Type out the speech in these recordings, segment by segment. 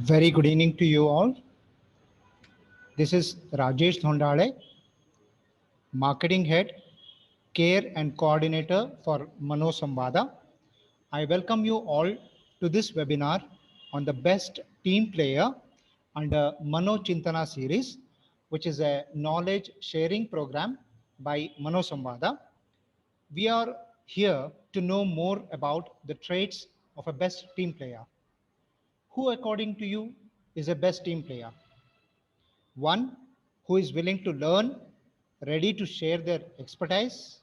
Very good evening to you all. This is Rajesh Thondale, Marketing Head, Care and Coordinator for Mano Samvada. I welcome you all to this webinar on the best team player under Mano Chintana series, which is a knowledge sharing program by Mano Samvada. We are here to know more about the traits of a best team player. Who, according to you, is a best team player? One who is willing to learn, ready to share their expertise,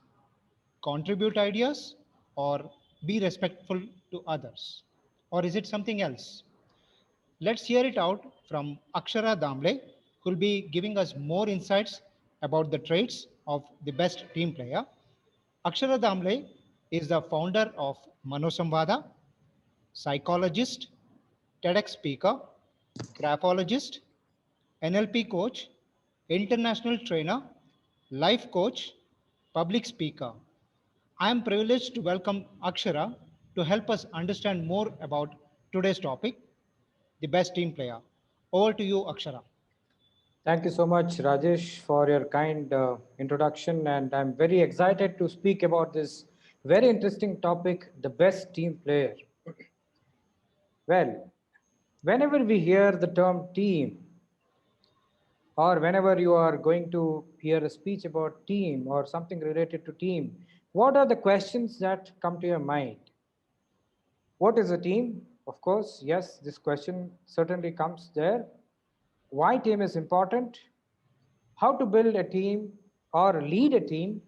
contribute ideas, or be respectful to others? Or is it something else? Let's hear it out from Akshara Damle, who will be giving us more insights about the traits of the best team player. Akshara Damle is the founder of Manosamvada, psychologist, TEDx speaker, graphologist, NLP coach, international trainer, life coach, public speaker. I am privileged to welcome Akshara to help us understand more about today's topic, the best team player. Over to you, Akshara. Thank you so much, Rajesh, for your kind introduction. And I'm very excited to speak about this very interesting topic, the best team player. Well, whenever we hear the term team, or whenever you are going to hear a speech about team or something related to team, what are the questions that come to your mind? What is a team? Of course, yes, this question certainly comes there. Why team is important? How to build a team or lead a team,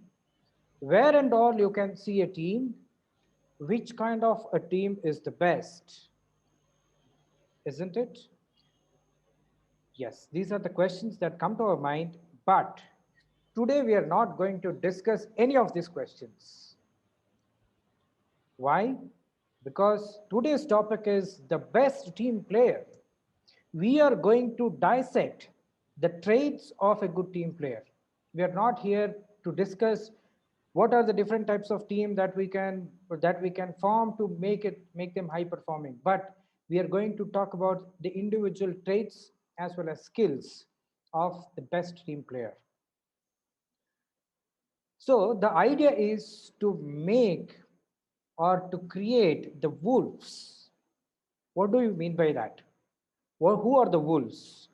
where and all you can see a team, which kind of a team is the best, isn't it? Yes, these are the questions that come to our mind, but today we are not going to discuss any of these questions. Why? Because today's topic is the best team player. We are going to dissect the traits of a good team player. We are not here to discuss what are the different types of team that we can form to make them high performing, but we are going to talk about the individual traits as well as skills of the best team player. So the idea is to make or to create the wolves. What do you mean by that? Well, who are the wolves?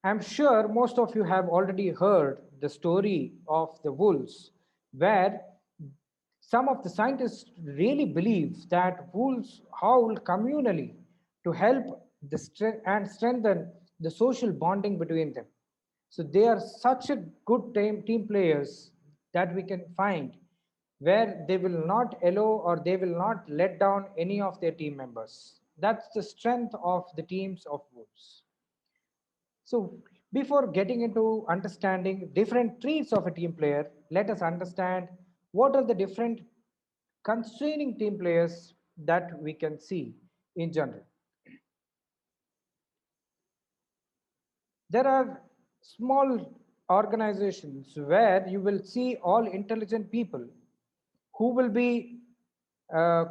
I'm sure most of you have already heard the story of the wolves, where some of the scientists really believe that wolves howl communally to help and strengthen the social bonding between them. So they are such a good team players that we can find where they will not allow or they will not let down any of their team members. That's the strength of the teams of wolves. So before getting into understanding different traits of a team player, let us understand what are the different constraining team players that we can see in general. There are small organizations where you will see all intelligent people who will be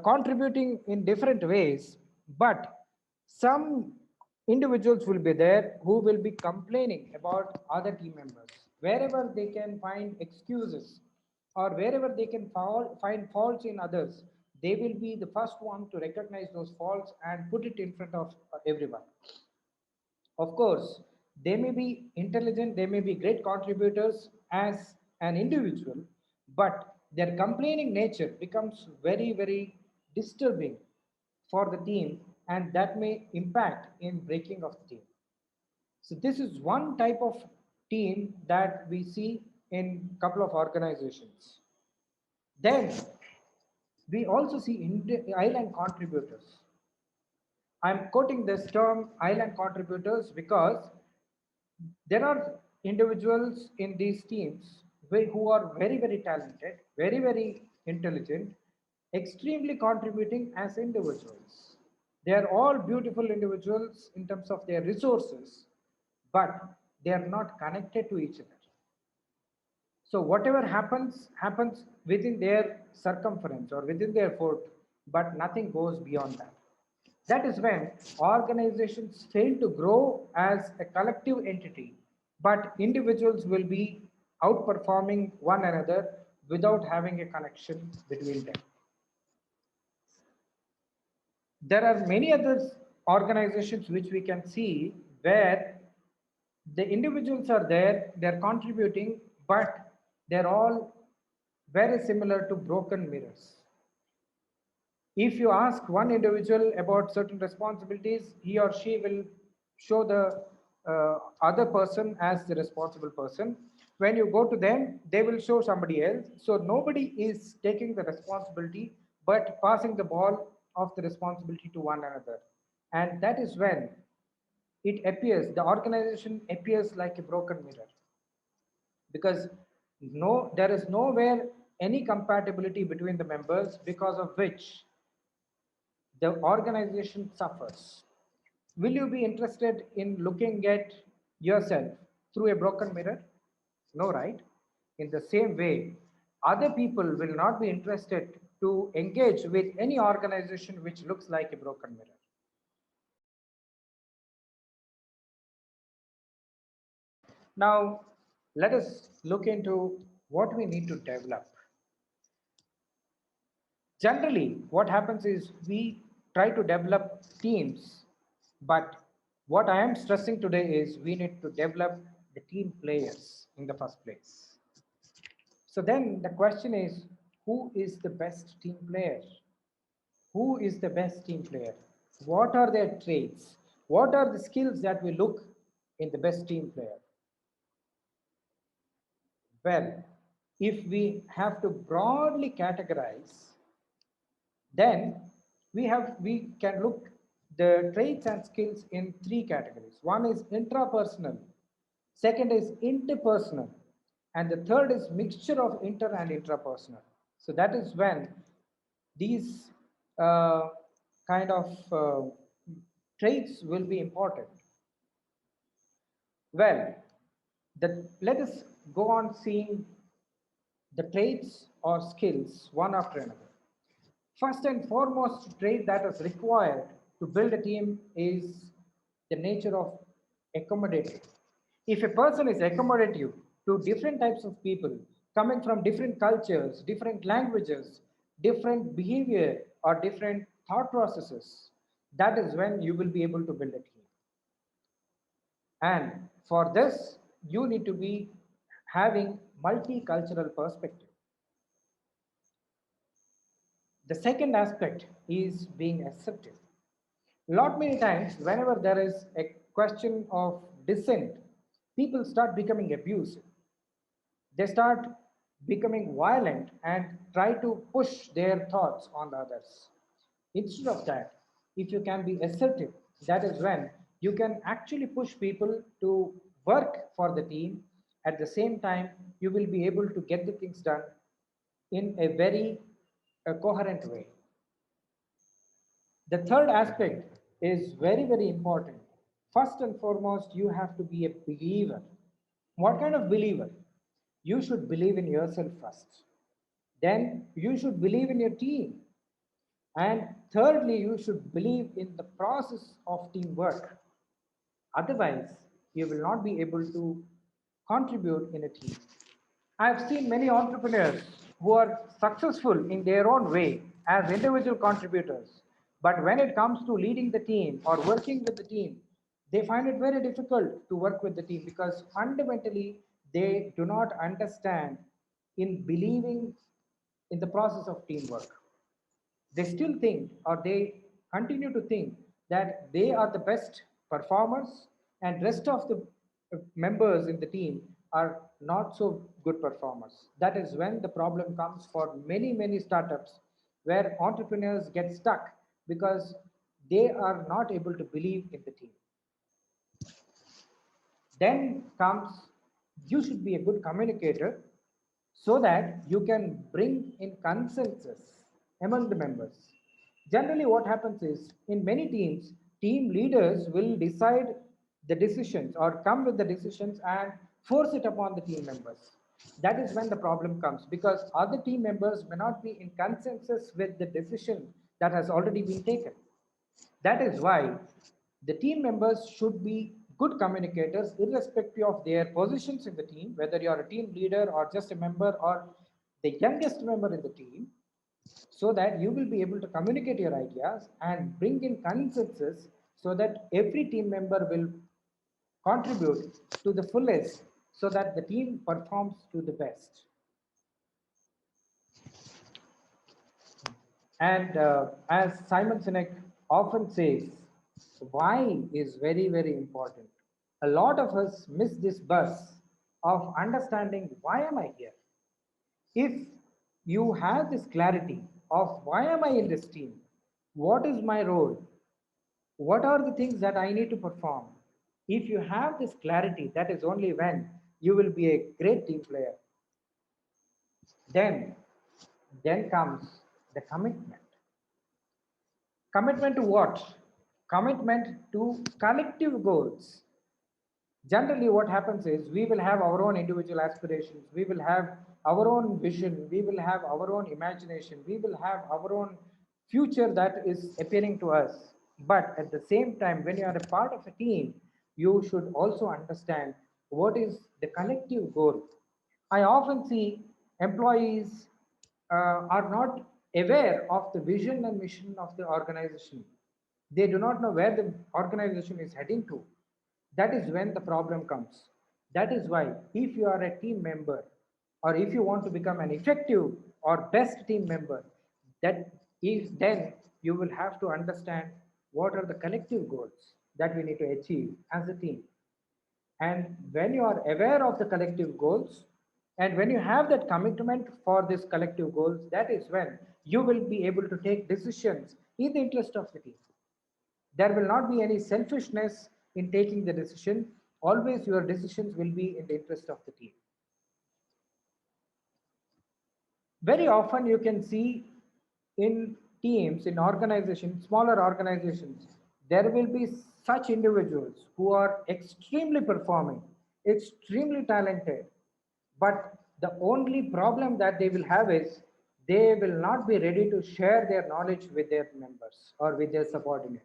contributing in different ways, but some individuals will be there who will be complaining about other team members. Wherever they can find excuses or wherever they can find faults in others, they will be the first one to recognize those faults and put it in front of everyone. Of course, they may be intelligent, they may be great contributors as an individual, but their complaining nature becomes very, very disturbing for the team, and that may impact in breaking of the team. So this is one type of team that we see in a couple of organizations. Then we also see island contributors. I'm quoting this term island contributors because there are individuals in these teams who are very, very talented, very, very intelligent, extremely contributing as individuals. They are all beautiful individuals in terms of their resources, but they are not connected to each other. So whatever happens within their circumference or within their fort, but nothing goes beyond that. That is when organizations fail to grow as a collective entity, but individuals will be outperforming one another without having a connection between them. There are many other organizations which we can see where the individuals are there, they're contributing, but they're all very similar to broken mirrors. If you ask one individual about certain responsibilities, he or she will show the other person as the responsible person. When you go to them, they will show somebody else. So nobody is taking the responsibility, but passing the ball of the responsibility to one another. And that is when it appears, the organization appears like a broken mirror, because there is nowhere any compatibility between the members, because of which the organization suffers. Will you be interested in looking at yourself through a broken mirror? No, right? In the same way, other people will not be interested to engage with any organization which looks like a broken mirror. Now, let us look into what we need to develop. Generally, what happens is we try to develop teams, but what I am stressing today is we need to develop the team players in the first place. So then the question is, who is the best team player? Who is the best team player? What are their traits? What are the skills that we look in the best team player? Well, if we have to broadly categorize, then we can look the traits and skills in three categories. One is intrapersonal, second is interpersonal, and the third is mixture of inter and intrapersonal. So that is when these kind of traits will be important. Well, let us go on seeing the traits or skills one after another. First and foremost trait that is required to build a team is the nature of accommodative. If a person is accommodative to different types of people coming from different cultures, different languages, different behavior, or different thought processes, that is when you will be able to build a team. And for this, you need to be having multicultural perspective. The second aspect is being assertive. Lot many times, whenever there is a question of dissent, people start becoming abusive. They start becoming violent and try to push their thoughts on the others. Instead of that, if you can be assertive, that is when you can actually push people to work for the team. At the same time, you will be able to get the things done in a very coherent way. The third aspect is very, very important. First and foremost, you have to be a believer. What kind of believer? You should believe in yourself first. Then you should believe in your team. And thirdly, you should believe in the process of teamwork. Otherwise, you will not be able to contribute in a team. I've seen many entrepreneurs who are successful in their own way as individual contributors. But when it comes to leading the team or working with the team, they find it very difficult to work with the team because fundamentally they do not understand in believing in the process of teamwork. They still think or they continue to think that they are the best performers and rest of the members in the team are not so good performers. That is when the problem comes for many startups where entrepreneurs get stuck because they are not able to believe in the team. Then comes, you should be a good communicator so that you can bring in consensus among the members. Generally, what happens is in many teams, team leaders will decide the decisions or come with the decisions and force it upon the team members. That is when the problem comes because other team members may not be in consensus with the decision that has already been taken. That is why the team members should be good communicators irrespective of their positions in the team, whether you are a team leader or just a member or the youngest member in the team, so that you will be able to communicate your ideas and bring in consensus so that every team member will contribute to the fullest so that the team performs to the best. And as Simon Sinek often says, why is very, very important. A lot of us miss this bus of understanding why am I here? If you have this clarity of why am I in this team? What is my role? What are the things that I need to perform? If you have this clarity, that is only when you will be a great team player. Then, then comes the commitment. Commitment to what? Commitment to collective goals. Generally, what happens is we will have our own individual aspirations, we will have our own vision, we will have our own imagination, we will have our own future that is appearing to us. But at the same time, when you are a part of a team, you should also understand what is the collective goal. I often see employees are not aware of the vision and mission of the organization. They do not know where the organization is heading to. That is when the problem comes. That is why, if you are a team member, or if you want to become an effective or best team member, that is then you will have to understand what are the collective goals that we need to achieve as a team. And when you are aware of the collective goals, and when you have that commitment for this collective goals, that is when you will be able to take decisions in the interest of the team. There will not be any selfishness in taking the decision. Always your decisions will be in the interest of the team. Very often you can see in teams, in organizations, smaller organizations, there will be such individuals who are extremely performing, extremely talented, but the only problem that they will have is they will not be ready to share their knowledge with their members or with their subordinates.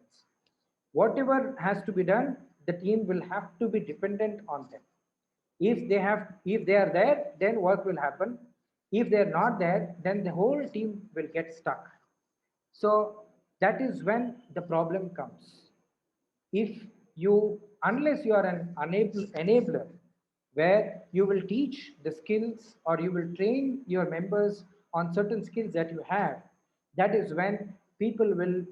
Whatever has to be done, the team will have to be dependent on them. If they are there, then work will happen. If they are not there, then the whole team will get stuck. So that is when the problem comes. If you Unless you are an enabler where you will teach the skills or you will train your members on certain skills that you have, that is when people will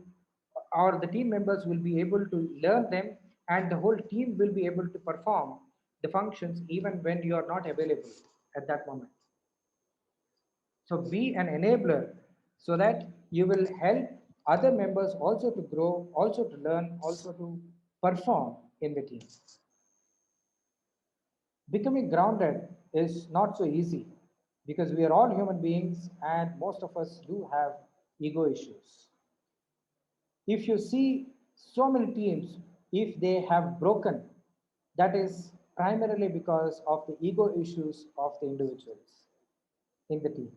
or the team members will be able to learn them, and the whole team will be able to perform the functions even when you are not available at that moment. So be an enabler so that you will help other members also to grow, also to learn, also to perform in the team. Becoming grounded is not so easy because we are all human beings and most of us do have ego issues. If you see so many teams, if they have broken, that is primarily because of the ego issues of the individuals in the team.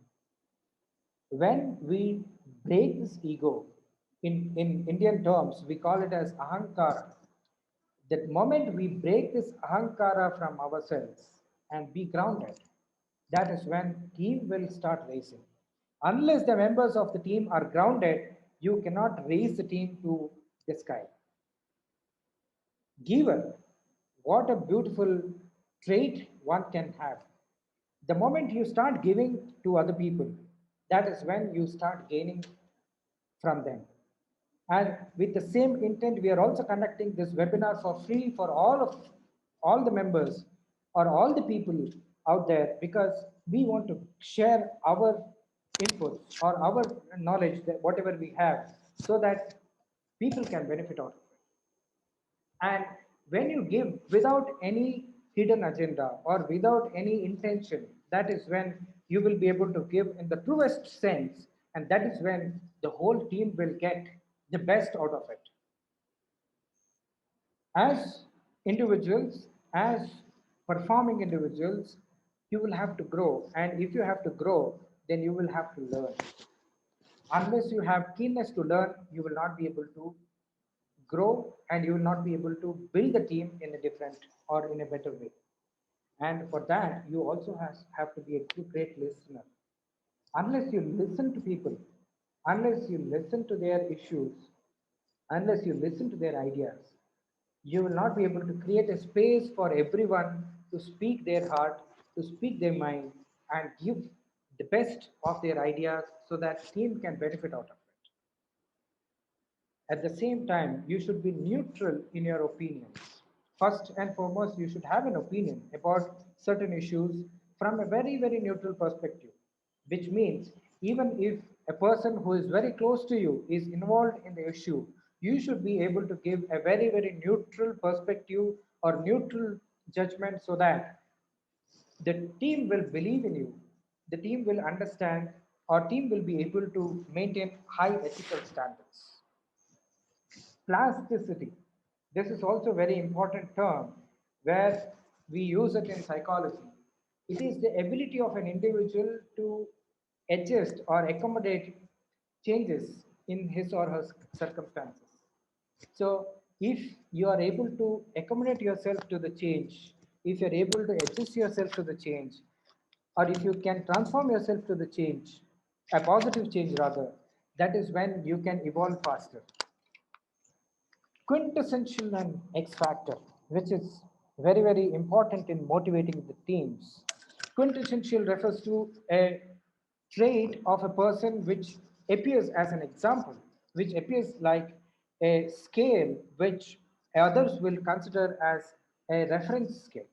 When we break this ego, in Indian terms, we call it as ahankara. The moment we break this ahankara from ourselves and be grounded, that is when team will start racing. Unless the members of the team are grounded, you cannot raise the team to the sky. Giver, what a beautiful trait one can have. The moment you start giving to other people, that is when you start gaining from them. And with the same intent, we are also conducting this webinar for free for all the members or all the people out there, because we want to share our inputs or our knowledge, that whatever we have, so that people can benefit out of it. And when you give without any hidden agenda or without any intention, that is when you will be able to give in the truest sense. And that is when the whole team will get the best out of it. As individuals, as performing individuals, you will have to grow. And if you have to grow, then you will have to learn. Unless you have keenness to learn, you will not be able to grow, and you will not be able to build the team in a different or in a better way. And for that, you also have to be a great listener. Unless you listen to people, unless you listen to their issues, unless you listen to their ideas, you will not be able to create a space for everyone to speak their heart, to speak their mind, and give the best of their ideas so that team can benefit out of it. At the same time, you should be neutral in your opinions. First and foremost, you should have an opinion about certain issues from a very, very neutral perspective, which means even if a person who is very close to you is involved in the issue, you should be able to give a very, very neutral perspective or neutral judgment so that the team will believe in you, the team will understand, or team will be able to maintain high ethical standards. Plasticity. This is also a very important term where we use it in psychology. It is the ability of an individual to adjust or accommodate changes in his or her circumstances. So, if you are able to accommodate yourself to the change, if you're able to adjust yourself to the change, or if you can transform yourself to the change, a positive change rather, that is when you can evolve faster. Quintessential and X factor, which is very, very important in motivating the teams. Quintessential refers to a trait of a person which appears as an example, which appears like a scale which others will consider as a reference scale.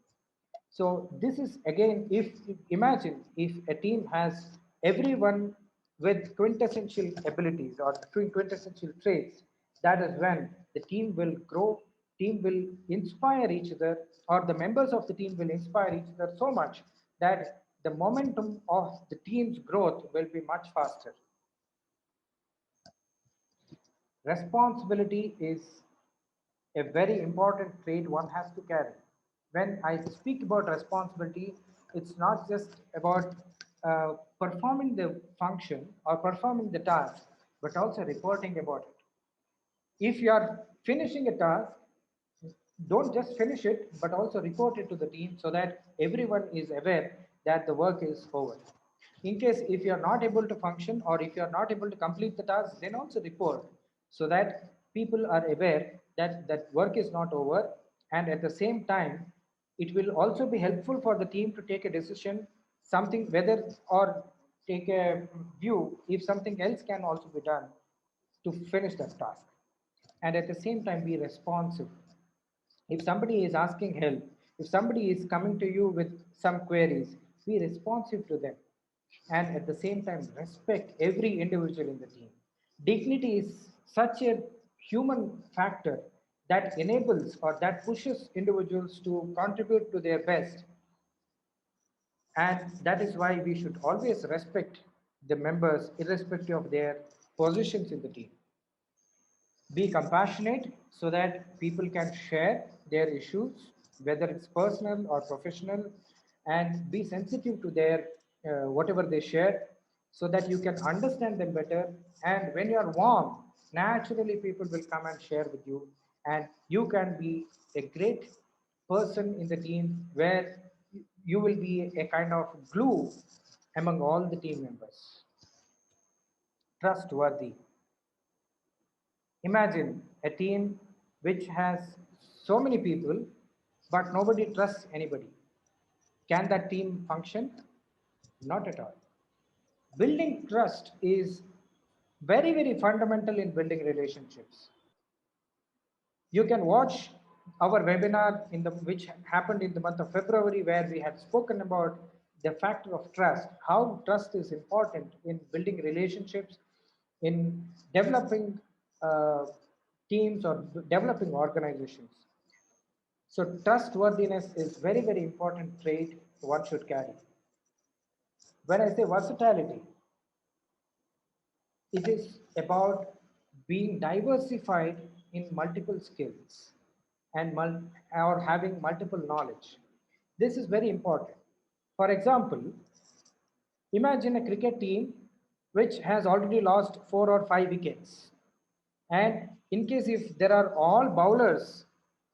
So this is again, if imagine if a team has everyone with quintessential abilities or quintessential traits, that is when the team will grow, team will inspire each other, or the members of the team will inspire each other so much that the momentum of the team's growth will be much faster. Responsibility is a very important trait one has to carry. When I speak about responsibility, it's not just about performing the function or performing the task, but also reporting about it. If you are finishing a task, don't just finish it, but also report it to the team so that everyone is aware that the work is over. In case if you are not able to function or if you are not able to complete the task, then also report so that people are aware that that work is not over. And at the same time, it will also be helpful for the team to take a decision, something whether or take a view if something else can also be done to finish that task. And at the same time, be responsive. If somebody is asking help, if somebody is coming to you with some queries, be responsive to them. And at the same time, respect every individual in the team. Dignity is such a human factor that enables or that pushes individuals to contribute to their best. And that is why we should always respect the members, irrespective of their positions in the team. Be compassionate so that people can share their issues, whether it's personal or professional, and be sensitive to their whatever they share so that you can understand them better. And when you are warm, naturally people will come and share with you, and you can be a great person in the team where you will be a kind of glue among all the team members. Trustworthy. Imagine a team which has so many people, but nobody trusts anybody. Can that team function? Not at all. Building trust is very, very fundamental in building relationships. You can watch our webinar in the which happened in the month of February, where we had spoken about the factor of trust, how trust is important in building relationships, in developing uh, teams or developing organizations. So trustworthiness is very, very important trait one should carry. When I say versatility, it is about being diversified in multiple skills and or having multiple knowledge. This is very important. For example, imagine a cricket team which has already lost 4 or 5 wickets, and In case if there are all bowlers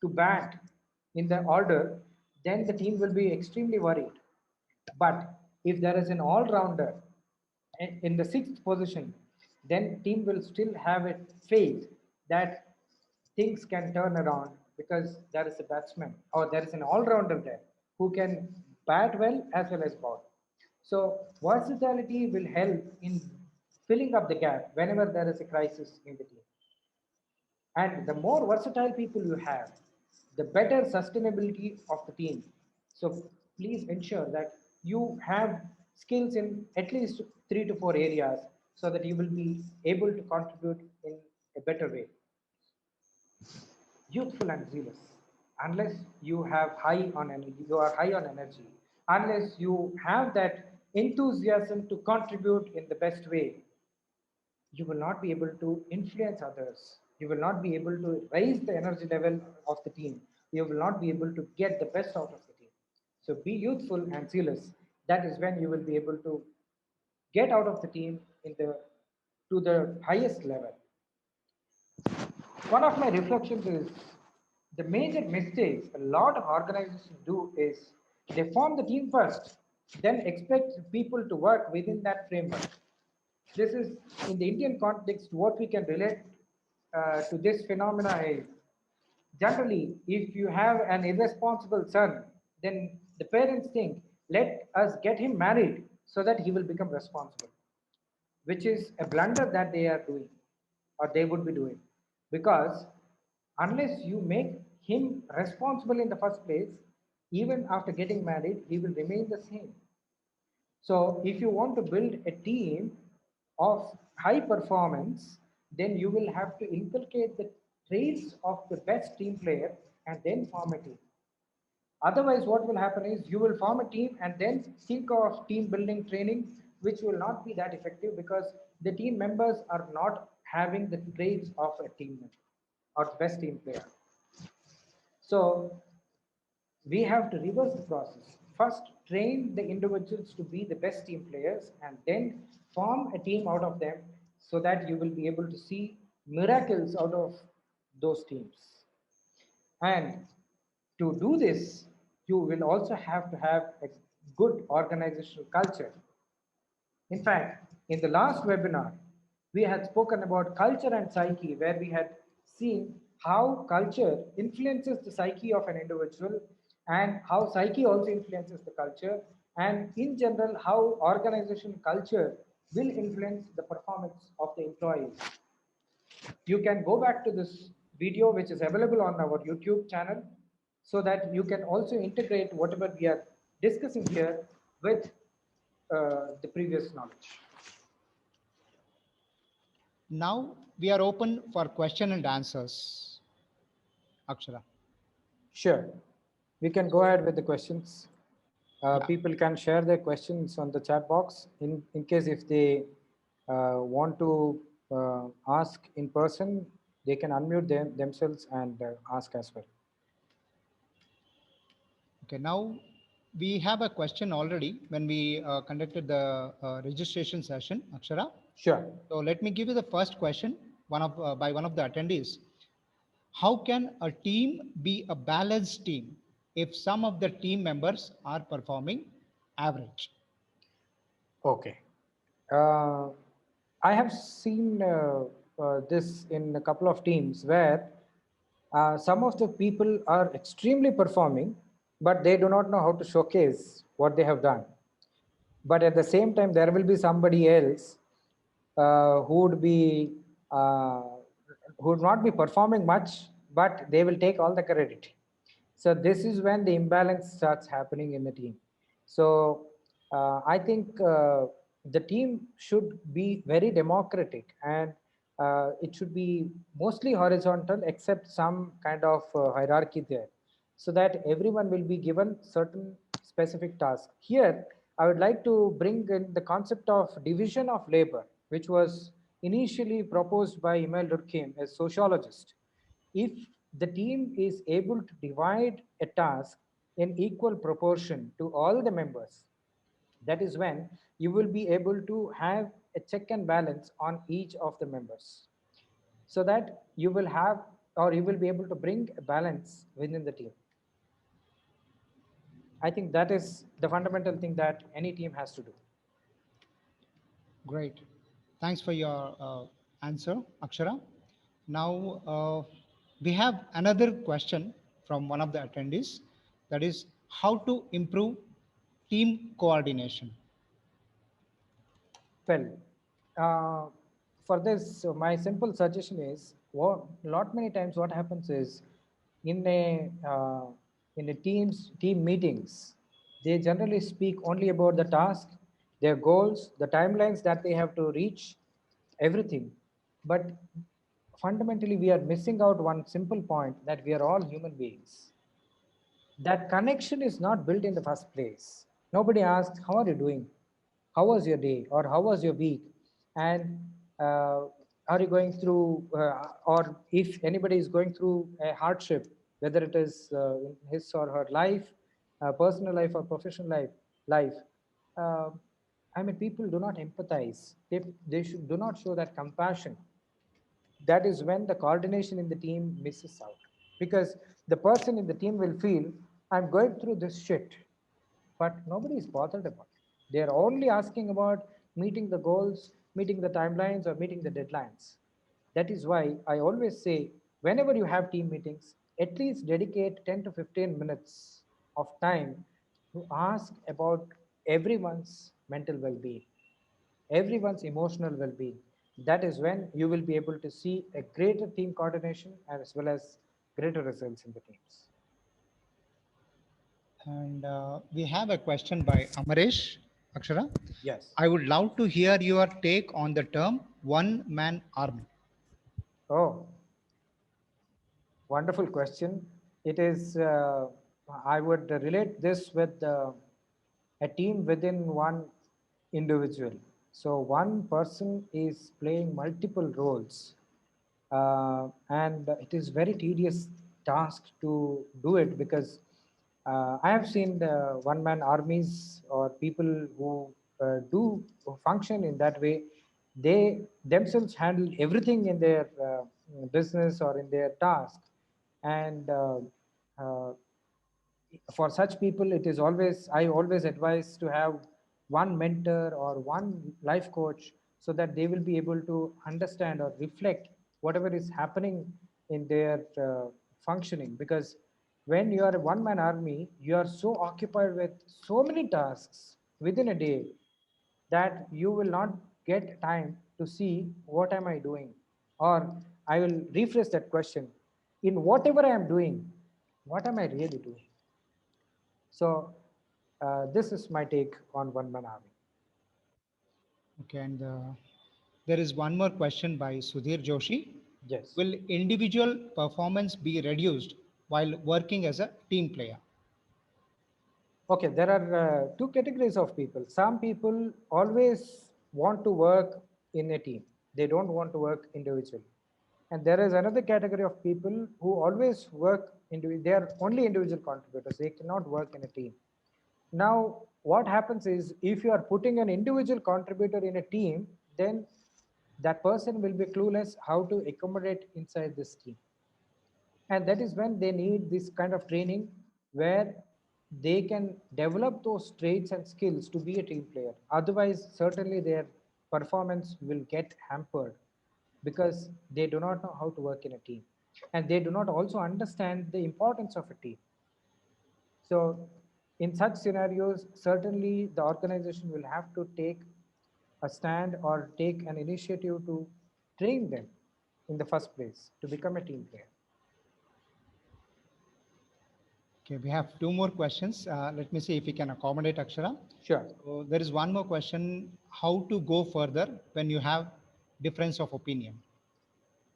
to bat in the order, then the team will be extremely worried. But if there is an all-rounder in the sixth position, then team will still have a faith that things can turn around because there is a batsman or there is an all-rounder there who can bat well as well as bowl. So versatility will help in filling up the gap whenever there is a crisis in the team. And the more versatile people you have, the better sustainability of the team. So please ensure that you have skills in at least 3 to 4 areas so that you will be able to contribute in a better way. Youthful and zealous. Unless you have high on energy, you are high on energy. Unless you have that enthusiasm to contribute in the best way, you will not be able to influence others. You will not be able to raise the energy level of the team. You will not be able to get the best out of the team. So be youthful and zealous. That is when you will be able to get out of the team in the to the highest level. One of my reflections is the major mistakes a lot of organizations do is they form the team first, then expect people to work within that framework. This is in the Indian context what we can relate to this phenomena is generally if you have an irresponsible son, then the parents think let us get him married so that he will become responsible, which is a blunder that they are doing or they would be doing. Because unless you make him responsible in the first place, even after getting married, he will remain the same. So if you want to build a team of high performance, then you will have to inculcate the traits of the best team player and then form a team. Otherwise, what will happen is you will form a team and then think of team building training, which will not be that effective because the team members are not having the traits of a team member or best team player. So we have to reverse the process. First, train the individuals to be the best team players and then form a team out of them so that you will be able to see miracles out of those teams. And to do this, you will also have to have a good organizational culture. In fact, in the last webinar, we had spoken about culture and psyche, where we had seen how culture influences the psyche of an individual and how psyche also influences the culture, and in general, how organization culture will influence the performance of the employees. You can go back to this video, which is available on our YouTube channel, so that you can also integrate whatever we are discussing here with the previous knowledge. Now we are open for question and answers. Akshara. Sure. We can go ahead with the questions. Yeah. People can share their questions on the chat box in case if they want to ask in person, they can unmute themselves and ask as well. Okay, now we have a question already when we conducted the registration session, Akshara. Sure. So let me give you the first question by one of the attendees. How can a team be a balanced team if some of the team members are performing average? Okay. I have seen this in a couple of teams where some of the people are extremely performing, but they do not know how to showcase what they have done. But at the same time, there will be somebody else who would be who would not be performing much, but they will take all the credit. So this is when the imbalance starts happening in the team. So I think the team should be very democratic and it should be mostly horizontal except some kind of hierarchy there so that everyone will be given certain specific tasks. Here, I would like to bring in the concept of division of labor, which was initially proposed by Emil Durkheim, a sociologist. If the team is able to divide a task in equal proportion to all the members, that is when you will be able to have a check and balance on each of the members. so that you will have, or you will be able to bring a balance within the team. I think that is the fundamental thing that any team has to do. Great. Thanks for your answer, Akshara. Now, we have another question from one of the attendees, that is how to improve team coordination. Well, uh, for this, my simple suggestion is, what lot many times what happens is, in a team meetings, they generally speak only about the task, their goals, the timelines that they have to reach, everything. But fundamentally, we are missing out one simple point, that we are all human beings. That connection is not built in the first place. Nobody asks, how are you doing? How was your day? Or how was your week? And are you going through, or if anybody is going through a hardship, whether it is in his or her life, personal life or professional life, uh, I mean, people do not empathize. Do not show that compassion. That is when the coordination in the team misses out, because the person in the team will feel, I'm going through this shit, but nobody is bothered about it. They are only asking about meeting the goals, meeting the timelines, or meeting the deadlines. That is why I always say, whenever you have team meetings, at least dedicate 10 to 15 minutes of time to ask about everyone's mental well-being, everyone's emotional well-being. That is when you will be able to see a greater team coordination as well as greater results in the teams. And we have a question by Amaresh. Akshara, Yes. I would love to hear your take on the term one man army. Oh, wonderful question. It is, I would relate this with a team within one individual. So one person is playing multiple roles, and it is very tedious task to do it, because I have seen the one-man armies or people who do function in that way. They themselves handle everything in their business or in their task, and uh, for such people, it is always, I always advise to have one mentor or one life coach, so that they will be able to understand or reflect whatever is happening in their functioning. Because when you are a one man army, you are so occupied with so many tasks within a day, that you will not get time to see what am I doing. Or I will rephrase that question, in whatever I am doing, what am I really doing? So this is my take on one man army. Okay, and there is one more question by Sudhir Joshi. Yes. Will individual performance be reduced while working as a team player? Okay, there are two categories of people. Some people always want to work in a team. They don't want to work individually. And there is another category of people who always work they are only individual contributors. They cannot work in a team. Now, what happens is, if you are putting an individual contributor in a team, then that person will be clueless how to accommodate inside this team. And that is when they need this kind of training, where they can develop those traits and skills to be a team player. Otherwise, certainly their performance will get hampered, because they do not know how to work in a team, and they do not also understand the importance of a team. So in such scenarios, certainly the organization will have to take a stand or take an initiative to train them in the first place to become a team player. Okay, we have two more questions. Let me see if we can accommodate Akshara. Sure. So there is one more question: how to go further when you have difference of opinion?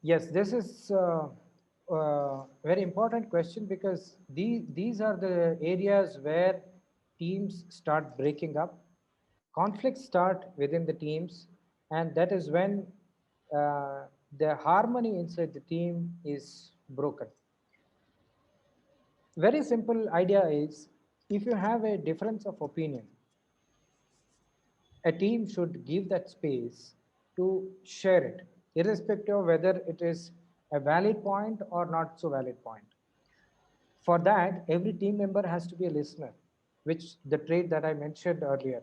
Yes, this is very important question, because these are the areas where teams start breaking up, conflicts start within the teams, and that is when the harmony inside the team is broken. Very simple idea is, if you have a difference of opinion, a team should give that space to share it. irrespective of whether it is a valid point or not so valid point. For that, every team member has to be a listener, which the trait that I mentioned earlier.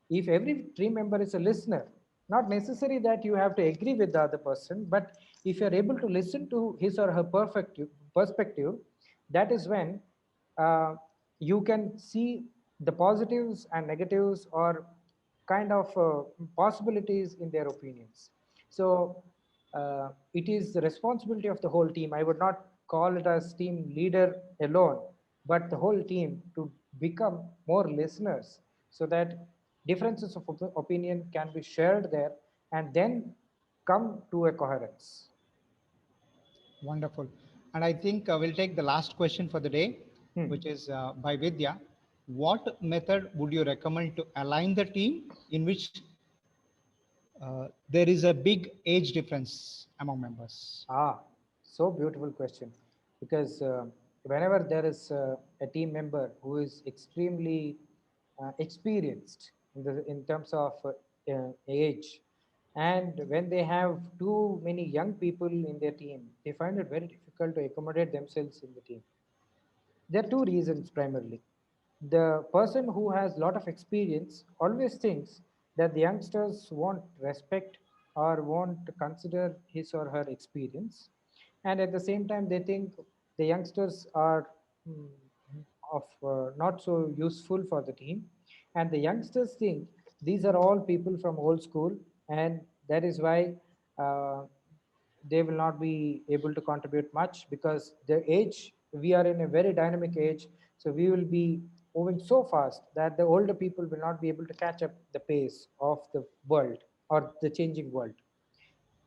If every team member is a listener, not necessary that you have to agree with the other person, but if you're able to listen to his or her perspective, that is when uh, you can see the positives and negatives or kind of possibilities in their opinions. So it is the responsibility of the whole team. I would not call it as team leader alone, but the whole team to become more listeners so that differences of opinion can be shared there and then come to a coherence. Wonderful. And I think we'll take the last question for the day, Hmm. which is by Vidya. What method would you recommend to align the team in which there is a big age difference among members? Ah, so beautiful question. Because whenever there is a team member who is extremely experienced in terms of age, and when they have too many young people in their team, they find it very difficult to accommodate themselves in the team. There are two reasons primarily. The person who has a lot of experience always thinks that the youngsters won't respect or won't consider his or her experience. And at the same time, they think the youngsters are mm, of not so useful for the team. And the youngsters think these are all people from old school, and that is why uh, they will not be able to contribute much because the age we are in a very dynamic age, so we will be moving so fast that the older people will not be able to catch up the pace of the world or the changing world.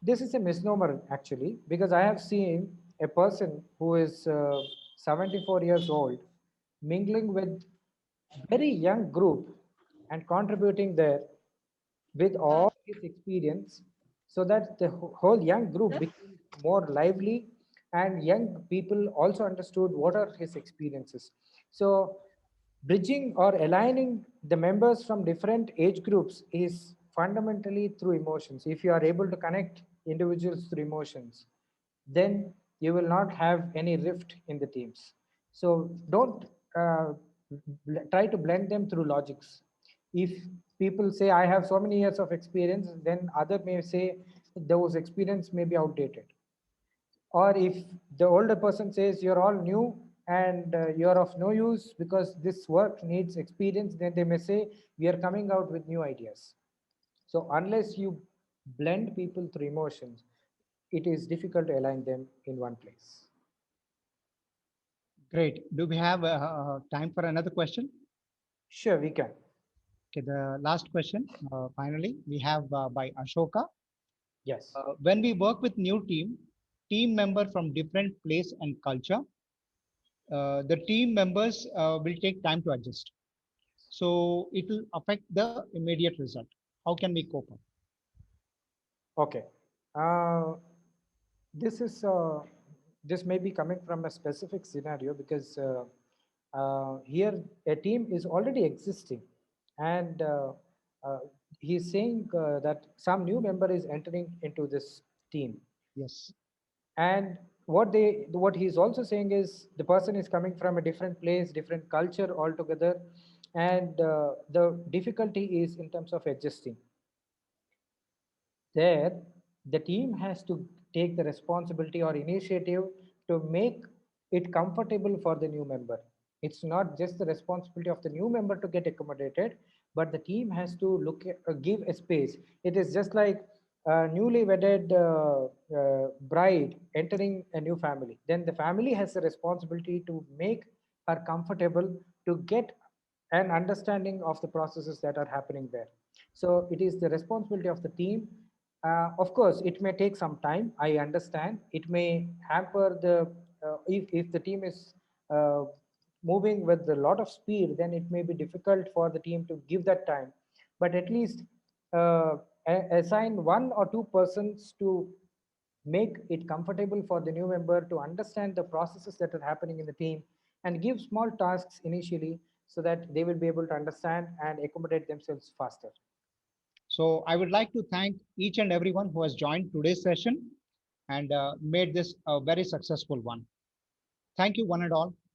This is a misnomer actually, because I have seen a person who is 74 years old mingling with very young group and contributing there with all his experience, so that the whole young group became more lively and young people also understood what are his experiences. So bridging or aligning the members from different age groups is fundamentally through emotions. If you are able to connect individuals through emotions, then you will not have any rift in the teams. So don't try to blend them through logics. If people say I have so many years of experience, then other may say those experience may be outdated. Or if the older person says you're all new and you're of no use because this work needs experience, then they may say we are coming out with new ideas. So unless you blend people through emotions, it is difficult to align them in one place. Great. Do we have time for another question? Sure, we can. Okay, the last question, finally, we have by Ashoka. Yes. When we work with new team member from different place and culture, the team members will take time to adjust. So it will affect the immediate result. How can we cope up? Okay. Uh, this is this may be coming from a specific scenario because here a team is already existing, and uh, he's saying that some new member is entering into this team, Yes. and what he's also saying is the person is coming from a different place, different culture altogether, and the difficulty is in terms of adjusting. There, the team has to take the responsibility or initiative to make it comfortable for the new member. It's not just the responsibility of the new member to get accommodated, but the team has to give a space. It is just like a newly wedded bride entering a new family. Then the family has a responsibility to make her comfortable, to get an understanding of the processes that are happening there. So it is the responsibility of the team. Of course, it may take some time. I understand. It may hamper the if the team is uh, moving with a lot of speed, then it may be difficult for the team to give that time. But at least assign one or two persons to make it comfortable for the new member to understand the processes that are happening in the team, and give small tasks initially so that they will be able to understand and accommodate themselves faster. So I would like to thank each and everyone who has joined today's session and made this a very successful one. Thank you, one and all.